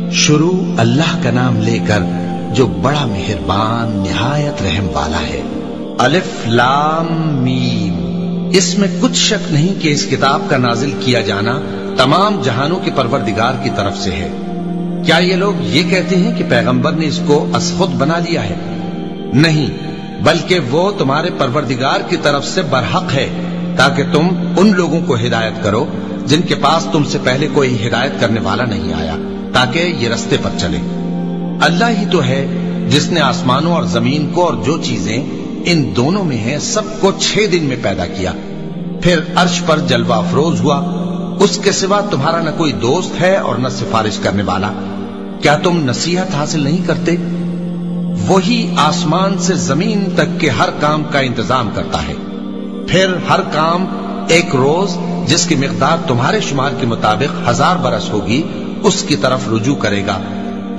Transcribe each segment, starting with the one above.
शुरू अल्लाह का नाम लेकर जो बड़ा मेहरबान निहायत रहम वाला है। अलिफ लाम मीम। इसमें कुछ शक नहीं कि इस किताब का नाजिल किया जाना तमाम जहानों के परवरदिगार की तरफ से है। क्या ये लोग ये कहते हैं कि पैगंबर ने इसको असखुद बना लिया है? नहीं, बल्कि वो तुम्हारे परवरदिगार की तरफ से बरहक है, ताकि तुम उन लोगों को हिदायत करो जिनके पास तुमसे पहले कोई हिदायत करने वाला नहीं आया, ताकि ये रस्ते पर चले। अल्लाह ही तो है जिसने आसमानों और जमीन को और जो चीजें इन दोनों में हैं सबको 6 दिन में पैदा किया, फिर अर्श पर जलवा अफरोज हुआ। उसके सिवा तुम्हारा न कोई दोस्त है और न सिफारिश करने वाला। क्या तुम नसीहत हासिल नहीं करते? वही आसमान से जमीन तक के हर काम का इंतजाम करता है, फिर हर काम एक रोज जिसकी मिकदार तुम्हारे शुमार के मुताबिक 1000 बरस होगी उसकी तरफ रुजू करेगा।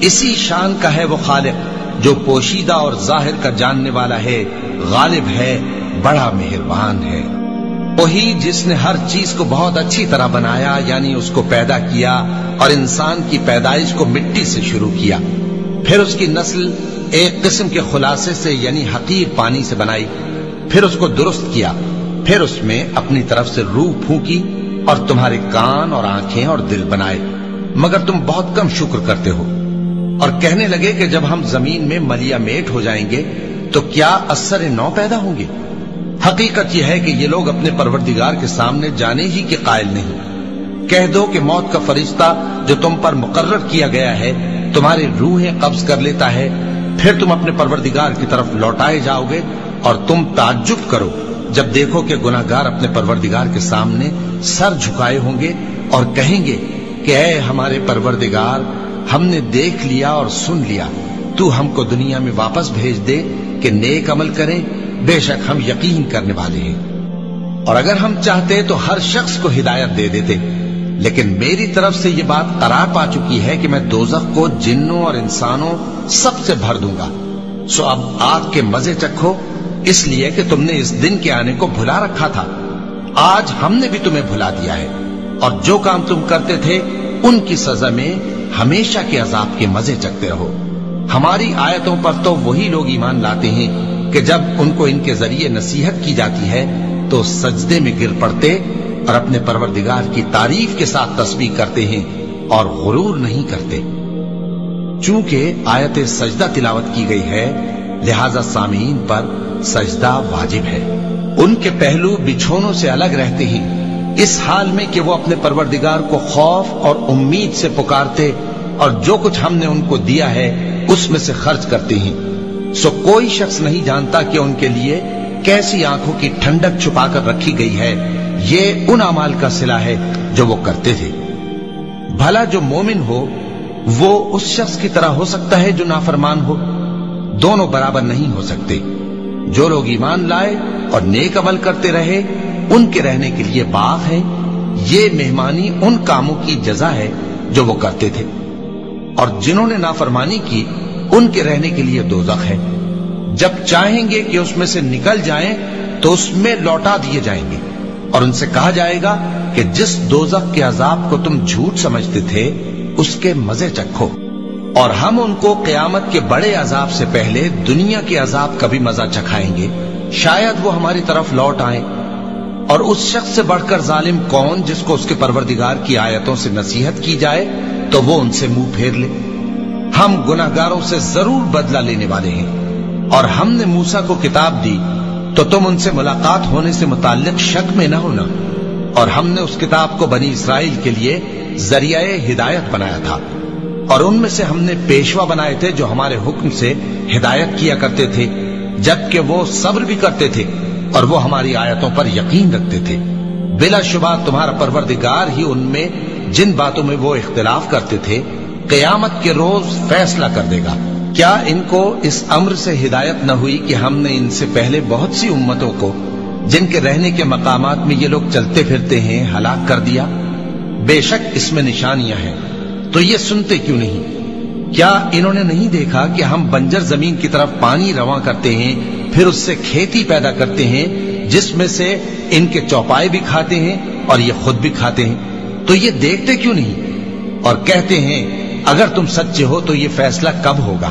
इसी शान का है वो खालिक जो पोशीदा और जाहिर का जानने वाला है, गालिब है, बड़ा मेहरबान है। वही जिसने हर चीज को बहुत अच्छी तरह बनाया, यानी उसको पैदा किया और इंसान की पैदाइश को मिट्टी से शुरू किया, फिर उसकी नस्ल एक किस्म के खुलासे से यानी हकीर पानी से बनाई, फिर उसको दुरुस्त किया, फिर उसमें अपनी तरफ से रूह फूंकी और तुम्हारे कान और आंखें और दिल बनाए, मगर तुम बहुत कम शुक्र करते हो। और कहने लगे कि जब हम जमीन में मलिया मेट हो जाएंगे तो क्या असर नौ पैदा होंगे। हकीकत यह है कि ये लोग अपने परवरदिगार के सामने जाने ही के कायल नहीं। कह दो कि मौत का फरिश्ता जो तुम पर मुकर्रर किया गया है तुम्हारी रूहें कब्ज कर लेता है, फिर तुम अपने परवरदिगार की तरफ लौटाए जाओगे और तुम ताज्जुब करो जब देखो कि गुनाहगार अपने परवरदिगार के सामने सर झुकाए होंगे और कहेंगे कि ऐ हमारे परवरदिगार, हमने देख लिया और सुन लिया, तू हमको दुनिया में वापस भेज दे कि नेक अमल करें, बेशक हम यकीन करने वाले हैं। और अगर हम चाहते तो हर शख्स को हिदायत दे देते, लेकिन मेरी तरफ से ये बात करार पा चुकी है कि मैं दोजख को जिन्नों और इंसानों सबसे भर दूंगा। सो अब आग के मजे चखो, इसलिए कि तुमने इस दिन के आने को भुला रखा था। आज हमने भी तुम्हें भुला दिया है, और जो काम तुम करते थे उनकी सजा में हमेशा के अजाब के मजे चखते रहो। हमारी आयतों पर तो वही लोग ईमान लाते हैं कि जब उनको इनके जरिए नसीहत की जाती है तो सजदे में गिर पड़ते और अपने परवरदिगार की तारीफ के साथ तस्बीह करते हैं और गुरूर नहीं करते। चूंकि आयत सजदा तिलावत की गई है, लिहाजा सामीन पर सजदा वाजिब है। उनके पहलू बिछोनों से अलग रहते हैं, इस हाल में कि वो अपने परवरदिगार को खौफ और उम्मीद से पुकारते और जो कुछ हमने उनको दिया है उसमें से खर्च करते हैं। सो कोई शख्स नहीं जानता कि उनके लिए कैसी आंखों की ठंडक छुपाकर रखी गई है। ये उन अमाल का सिला है जो वो करते थे। भला जो मोमिन हो वो उस शख्स की तरह हो सकता है जो नाफरमान हो? दोनों बराबर नहीं हो सकते। जो लोग ईमान लाए और नेक अमल करते रहे उनके रहने के लिए बाग है। ये मेहमानी उन कामों की जजा है जो वो करते थे, और जिन्होंने नाफरमानी की उनके रहने के लिए दोजख है। जब चाहेंगे कि उसमें से निकल जाएं तो उसमें लौटा दिए जाएंगे और उनसे कहा जाएगा कि जिस दोजख के अजाब को तुम झूठ समझते थे उसके मजे चखो, और हम उनको क़यामत के बड़े अजाब से पहले दुनिया के अजाब का भी मजा चखाएंगे, शायद वो हमारी तरफ लौट आए। और उस शख्स से बढ़कर जालिम कौन जिसको उसके परवरदिगार की आयतों से नसीहत की जाए तो वो उनसे मुंह फेर ले। हम गुनाहगारों से जरूर बदला लेने वाले हैं। और हमने मूसा को किताब दी तो तुम उनसे मुलाकात होने से मुताल्लिक शक में न होना, और हमने उस किताब को बनी इसराइल के लिए जरियाए हिदायत बनाया था, और उनमें से हमने पेशवा बनाए थे जो हमारे हुक्म से हिदायत किया करते थे, जबकि वो सब्र भी करते थे और वो हमारी आयतों पर यकीन रखते थे। बिलाशुबा तुम्हारा परवरदिगार ही उनमें जिन बातों में वो इख्तिलाफ करते थे क़यामत के रोज फैसला कर देगा। क्या इनको इस अम्र से हिदायत न हुई कि हमने इनसे पहले बहुत सी उम्मतों को जिनके रहने के मकामात में ये लोग चलते फिरते हैं हलाक कर दिया? बेशक इसमें निशानियां हैं, तो ये सुनते क्यों नहीं? क्या इन्होंने नहीं देखा कि हम बंजर जमीन की तरफ पानी रवां करते हैं, फिर उससे खेती पैदा करते हैं जिसमें से इनके चौपाए भी खाते हैं और ये खुद भी खाते हैं? तो ये देखते क्यों नहीं? और कहते हैं اگر تم سچے ہو تو یہ فیصلہ کب ہوگا؟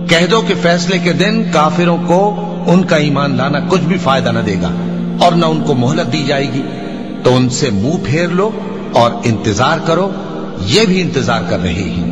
کہہ دو کہ فیصلے کے دن کافروں کو ان کا ایمان لانا کچھ بھی فائدہ نہ دے گا اور نہ ان کو مہلت دی جائے گی، تو ان سے منہ پھیر لو اور انتظار کرو، یہ بھی انتظار کر رہے ہیں۔